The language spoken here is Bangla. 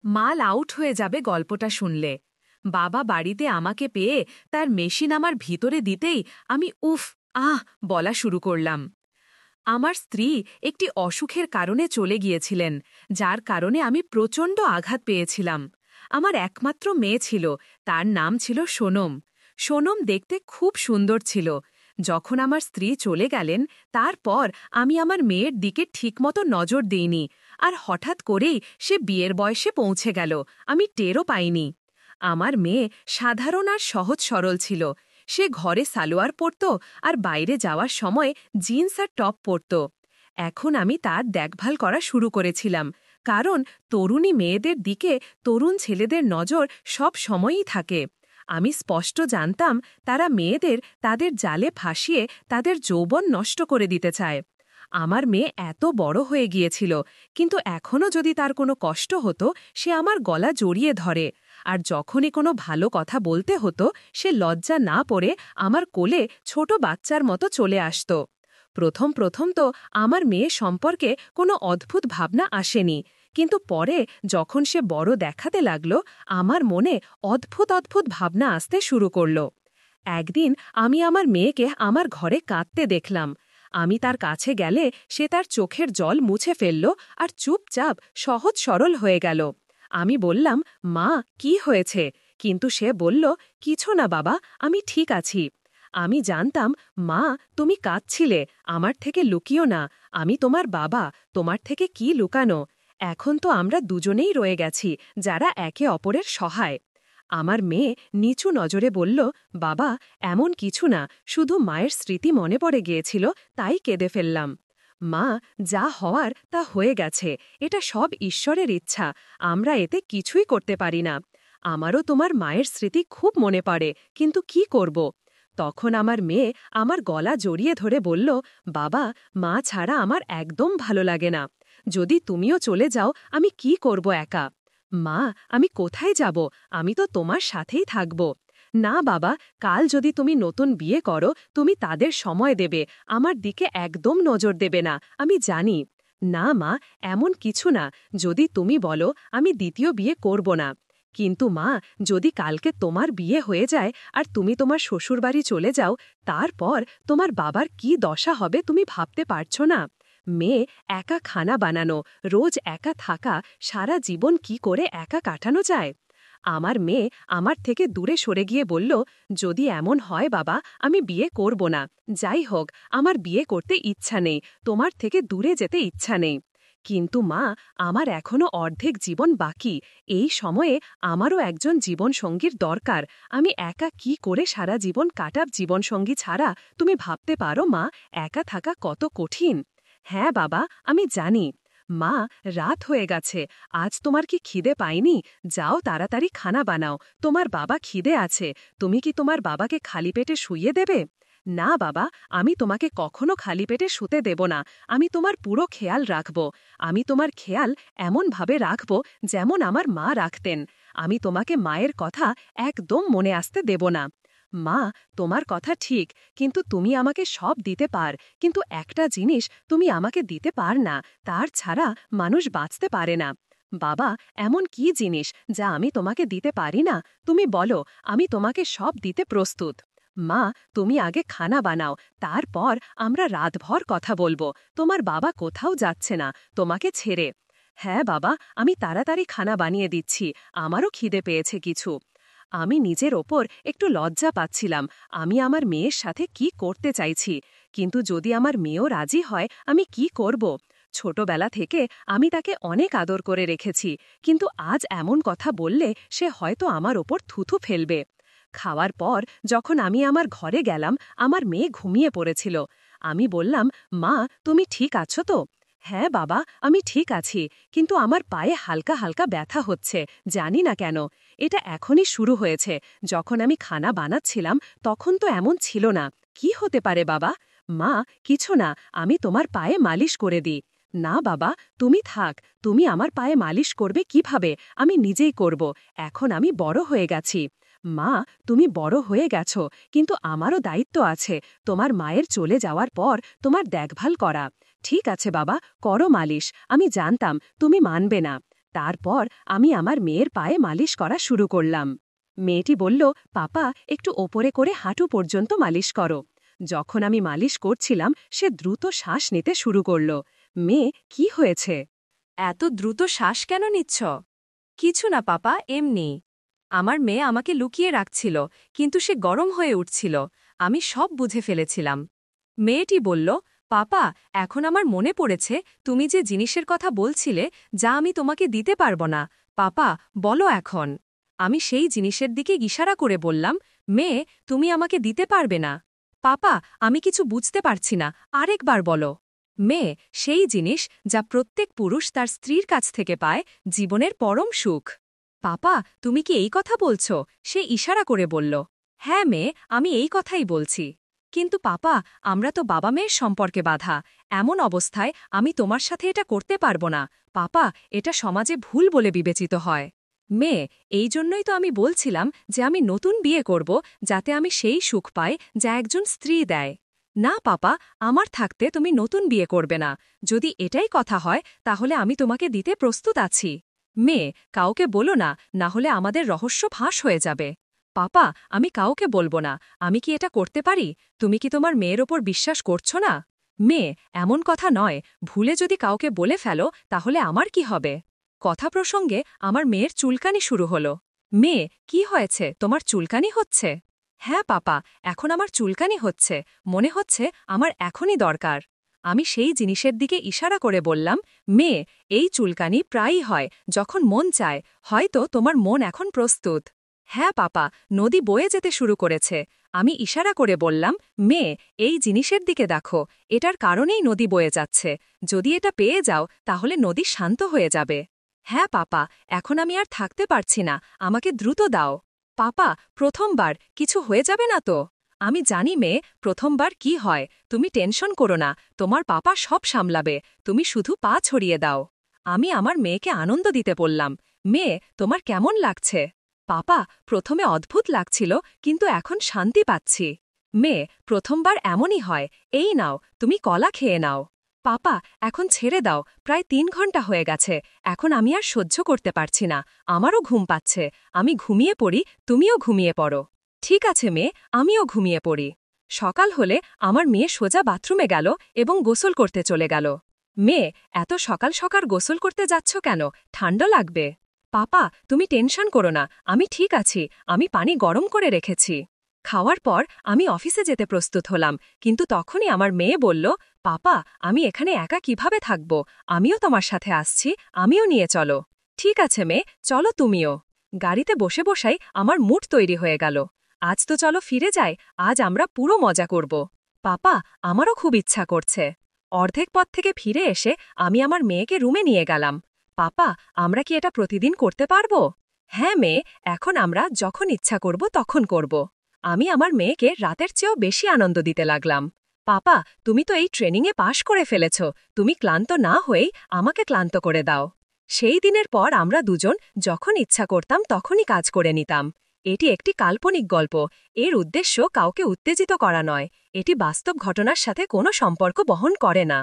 মাল আউট হয়ে যাবে গল্পটা শুনলে। বাবা বাড়িতে আমাকে পেয়ে তার মেশিন আমার ভিতরে দিতেই আমি উফ আহ বলা শুরু করলাম। আমার স্ত্রী একটি অসুখের কারণে চলে গিয়েছিলেন, যার কারণে আমি প্রচণ্ড আঘাত পেয়েছিলাম। আমার একমাত্র মেয়ে ছিল, তার নাম ছিল সোনম। সোনম দেখতে খুব সুন্দর ছিল। যখন আমার স্ত্রী চলে গেলেন, তারপর আমি আমার মেয়ের দিকে ঠিকমতো নজর দিইনি, আর হঠাৎ করেই সে বিয়ের বয়সে পৌঁছে গেল, আমি টেরও পাইনি। আমার মেয়ে সাধারণ আর সহজ সরল ছিল। সে ঘরে সালোয়ার পরত আর বাইরে যাওয়ার সময় জিন্স আর টপ পরত। এখন আমি তার দেখভাল করা শুরু করেছিলাম, কারণ তরুণী মেয়েদের দিকে তরুণ ছেলেদের নজর সব সময়ই থাকে। আমি স্পষ্ট জানতাম তারা মেয়েদের তাদের জালে ফাঁসিয়ে তাদের যৌবন নষ্ট করে দিতে চায়। আমার মেয়ে এত বড় হয়ে গিয়েছিল, কিন্তু এখনও যদি তার কোনো কষ্ট হতো সে আমার গলা জড়িয়ে ধরে, আর যখনই কোনো ভালো কথা বলতে হতো সে লজ্জা না পড়ে আমার কোলে ছোট বাচ্চার মতো চলে আসত। প্রথম প্রথম তো আমার মেয়ে সম্পর্কে কোনো অদ্ভুত ভাবনা আসেনি, কিন্তু পরে যখন সে বড় দেখাতে লাগল, আমার মনে অদ্ভুত অদ্ভুত ভাবনা আসতে শুরু করল। একদিন আমি আমার মেয়েকে আমার ঘরে কাঁদতে দেখলাম। আমি তার কাছে গেলে সে তার চোখের জল মুছে ফেলল আর চুপচাপ সহজ সরল হয়ে গেল। আমি বললাম, মা, কি হয়েছে? কিন্তু সে বলল, কিছু না বাবা, আমি ঠিক আছি। আমি জানতাম, মা, তুমি কাঁদছিলে, আমার থেকে লুকিও না, আমি তোমার বাবা, তোমার থেকে কি লুকানো? এখন তো আমরা দুজনেই রয়ে গেছি যারা একে অপরের সহায়। আমার মেয়ে নিচু নজরে বলল, বাবা, এমন কিছু না, শুধু মায়ের স্মৃতি মনে পড়ে গিয়েছিল, তাই কেঁদে ফেললাম। মা, যা হওয়ার তা হয়ে গেছে, এটা সব ঈশ্বরের ইচ্ছা, আমরা এতে কিছুই করতে পারি না। আমারও তোমার মায়ের স্মৃতি খুব মনে পড়ে, কিন্তু কি করব? তখন আমার মেয়ে আমার গলা জড়িয়ে ধরে বলল, বাবা, মা ছাড়া আমার একদম ভালো লাগে না। যদি তুমিও চলে যাও আমি কি করব একা? মা, আমি কোথায় যাব? আমি তো তোমার সাথেই থাকব। না বাবা, কাল যদি তুমি নতুন বিয়ে করো তুমি তাদের সময় দেবে, আমার দিকে একদম নজর দেবে না, আমি জানি। না মা, এমন কিছু না, যদি তুমি বলো আমি দ্বিতীয় বিয়ে করব না। কিন্তু মা, যদি কালকে তোমার বিয়ে হয়ে যায় আর তুমি তোমার শ্বশুরবাড়ি চলে যাও, তারপর তোমার বাবার কি দশা হবে তুমি ভাবতে পারছো না? মেয়ে, একা খানা বানানো, রোজ একা থাকা, সারা জীবন কি করে একা কাটানো যায়? আমার মেয়ে আমার থেকে দূরে সরে গিয়ে বলল, যদি এমন হয় বাবা, আমি বিয়ে করব না। যাই হোক, আমার বিয়ে করতে ইচ্ছা নেই, তোমার থেকে দূরে যেতে ইচ্ছা নেই। কিন্তু মা, আমার এখনো অর্ধেক জীবন বাকি, এই সময়ে আমারও একজন জীবনসঙ্গীর দরকার। আমি একা কি করে সারা জীবন কাটাব জীবনসঙ্গী ছাড়া? তুমি ভাবতে পারো মা, একা থাকা কত কঠিন। হ্যাঁ বাবা, আমি জানি। মা, রাত হয়ে গেছে, আজ তোমার কি খিদে পায়নি? যাও তাড়াতাড়ি খানা বানাও, তোমার বাবা খিদে আছে। তুমি কি তোমার বাবাকে খালি পেটে শুইয়ে দেবে? না বাবা, আমি তোমাকে কখনো খালি পেটে শুতে দেব না, আমি তোমার পুরো খেয়াল রাখব। আমি তোমার খেয়াল এমনভাবে রাখব যেমন আমার মা রাখতেন। আমি তোমাকে মায়ের কথা একদম মনে আসতে দেব না। মা, তোমার কথা ঠিক, কিন্তু তুমি আমাকে সব দিতে পার, কিন্তু একটা জিনিস তুমি আমাকে দিতে পার না, তার ছাড়া মানুষ বাঁচতে পারে না। বাবা, এমন কি জিনিস যা আমি তোমাকে দিতে পারি না? তুমি বলো, আমি তোমাকে সব দিতে প্রস্তুত। মা, তুমি আগে খানা বানাও, তারপর আমরা রাতভর কথা বলবো। তোমার বাবা কোথাও যাচ্ছে না তোমাকে ছেড়ে। হ্যাঁ বাবা, আমি তাড়াতাড়ি খানা বানিয়ে দিচ্ছি, আমারও খিদে পেয়েছে কিছু। আমি নিজের ওপর একটু লজ্জা পাচ্ছিলাম, আমি আমার মেয়ের সাথে কি করতে চাইছি, কিন্তু যদি আমার মেয়েও রাজি হয় আমি কি করব? ছোটবেলা থেকে আমি তাকে অনেক আদর করে রেখেছি, কিন্তু আজ এমন কথা বললে সে হয়তো আমার ওপর থুথু ফেলবে। খাওয়ার পর যখন আমি আমার ঘরে গেলাম, আমার মেয়ে ঘুমিয়ে পড়েছিল। আমি বললাম, মা, তুমি ঠিক আছো তো? হ্যাঁ বাবা, আমি ঠিক আছি, কিন্তু আমার পায়ে হালকা হালকা ব্যথা হচ্ছে, জানি না কেন। এটা এখনই শুরু হয়েছে, যখন আমি খানা বানাচ্ছিলাম তখন তো এমন ছিল না। কি হতে পারে বাবা? মা, কিছু না, আমি তোমার পায়ে মালিশ করে দিই। না বাবা, তুমি থাক, তুমি আমার পায়ে মালিশ করবে কিভাবে? আমি নিজেই করব, এখন আমি বড় হয়ে গেছি। মা, তুমি বড় হয়ে গেছো, কিন্তু আমারও দায়িত্ব আছে, তোমার মায়ের চলে যাওয়ার পর তোমার দেখভাল করা। ঠিক আছে বাবা, করো মালিশ, আমি জানতাম তুমি মানবে না। তারপর আমি আমার মেয়ের পায়ে মালিশ করা শুরু করলাম। মেয়েটি বলল, পাপা একটু ওপরে করে হাঁটু পর্যন্ত মালিশ করো। যখন আমি মালিশ করছিলাম সে দ্রুত শ্বাস নিতে শুরু করল। মেয়ে, কি হয়েছে? এত দ্রুত শ্বাস কেন নিচ্ছ? কিছু না পাপা, এমনি। আমার মেয়ে আমাকে লুকিয়ে রাখছিল, কিন্তু সে গরম হয়ে উঠছিল। আমি সব বুঝে ফেলেছিলাম। মেয়েটি বলল, পাপা এখন আমার মনে পড়েছে তুমি যে জিনিসের কথা বলছিলে যা আমি তোমাকে দিতে পারব না। পাপা বলো এখন। আমি সেই জিনিসের দিকে ইশারা করে বললাম, মেয়ে তুমি আমাকে দিতে পারবে না। পাপা আমি কিছু বুঝতে পারছি না, আরেকবার বলো। মেয়ে সেই জিনিস যা প্রত্যেক পুরুষ তার স্ত্রীর কাছ থেকে পায়, জীবনের পরম সুখ। পাপা তুমি কি এই কথা বলছ? সে ইশারা করে বলল। হ্যাঁ মেয়ে, আমি এই কথাই বলছি। কিন্তু পাপা আমরা তো বাবা মেয়ের সম্পর্কে বাঁধা। এমন অবস্থায় আমি তোমার সাথে এটা করতে পারব না। পাপা এটা সমাজে ভুল বলে বিবেচিত হয়। মেয়ে এই জন্যই তো আমি বলছিলাম যে আমি নতুন বিয়ে করব, যাতে আমি সেই সুখ পাই যা একজন স্ত্রী দেয়। না পাপা, আমার থাকতে তুমি নতুন বিয়ে করবে না। যদি এটাই কথা হয় তাহলে আমি তোমাকে দিতে প্রস্তুত আছি। মেয়ে কাউকে বলো না, না হলে আমাদের রহস্য ফাঁস হয়ে যাবে। পাপা আমি কাউকে বলবো না। আমি কি এটা করতে পারি? তুমি কি তোমার মেয়ের ওপর বিশ্বাস করছো না? মেয়ে এমন কথা নয়, ভুলে যদি কাউকে বলে ফেলো তাহলে আমার কি হবে? কথা প্রসঙ্গে আমার মেয়ের চুলকানি শুরু হলো। মেয়ে কি হয়েছে, তোমার চুলকানি হচ্ছে? হ্যাঁ পাপা, এখন আমার চুলকানি হচ্ছে। মনে হচ্ছে আমার এখনই দরকার। আমি সেই জিনিসের দিকে ইশারা করে বললাম, মেয়ে এই চুলকানি প্রায়ই হয় যখন মন চায়, হয়তো তোমার মন এখন প্রস্তুত। হ্যাঁ পাপা, নদী বয়ে যেতে শুরু করেছে। আমি ইশারা করে বললাম, মেয়ে এই জিনিসের দিকে দেখো, এটার কারণেই নদী বয়ে যাচ্ছে। যদি এটা পেয়ে যাও তাহলে নদী শান্ত হয়ে যাবে। হ্যাঁ পাপা, এখন আমি আর থাকতে পারছি না, আমাকে দ্রুত দাও। পাপা প্রথমবার কিছু হয়ে যাবে না তো? আমি জানি মেয়ে, প্রথমবার কি হয়, তুমি টেনশন করো না, তোমার পাপা সব সামলাবে, তুমি শুধু পা ছড়িয়ে দাও। আমি আমার মেয়েকে আনন্দ দিতে বললাম, মেয়ে তোমার কেমন লাগছে? পাপা প্রথমে অদ্ভুত লাগছিল, কিন্তু এখন শান্তি পাচ্ছি। মেয়ে প্রথমবার এমনই হয়, এই নাও তুমি কলা খেয়ে নাও। পাপা এখন ছেড়ে দাও, প্রায় ৩ ঘন্টা হয়ে গেছে, এখন আমি আর সহ্য করতে পারছি না, আমারও ঘুম পাচ্ছে। আমি ঘুমিয়ে পড়ি, তুমিও ঘুমিয়ে পড়ো। ঠিক আছে মেয়ে, আমিও ঘুমিয়ে পড়ি। সকাল হলে আমার মেয়ে সোজা বাথরুমে গেল এবং গোসল করতে চলে গেল। মেয়ে এত সকাল সকাল গোসল করতে যাচ্ছ কেন? ঠান্ডা লাগবে। পাপা তুমি টেনশন করো না, আমি ঠিক আছি, আমি পানি গরম করে রেখেছি। খাওয়ার পর আমি অফিসে যেতে প্রস্তুত হলাম, কিন্তু তখনই আমার মেয়ে বলল, পাপা আমি এখানে একা কিভাবে থাকব? আমিও তোমার সাথে আসছি, আমিও নিয়ে চলো। ঠিক আছে মেয়ে, চলো তুমিও। গাড়িতে বসে বসাই আমার মুড তৈরি হয়ে গেল। আজ তো চলো ফিরে যাই, আজ আমরা পুরো মজা করব। পাপা আমারও খুব ইচ্ছা করছে। অর্ধেক পথ থেকে ফিরে এসে আমি আমার মেয়েকে রুমে নিয়ে গেলাম। পাপা আমরা কি এটা প্রতিদিন করতে পারব? হ্যাঁ মেয়ে, এখন আমরা যখন ইচ্ছা করব তখন করব। আমি আমার মেয়েকে রাতের চেয়েও বেশি আনন্দ দিতে লাগলাম। পাপা তুমি তো এই ট্রেনিংয়ে পাশ করে ফেলেছ, তুমি ক্লান্ত না হয়েই আমাকে ক্লান্ত করে দাও। সেই দিনের পর আমরা দুজন যখন ইচ্ছা করতাম তখনই কাজ করে নিতাম। এটি একটি কাল্পনিক গল্প, এর উদ্দেশ্য কাউকে উত্তেজিত করা নয়, এটি বাস্তব ঘটনার সাথে কোনো সম্পর্ক বহন করে না।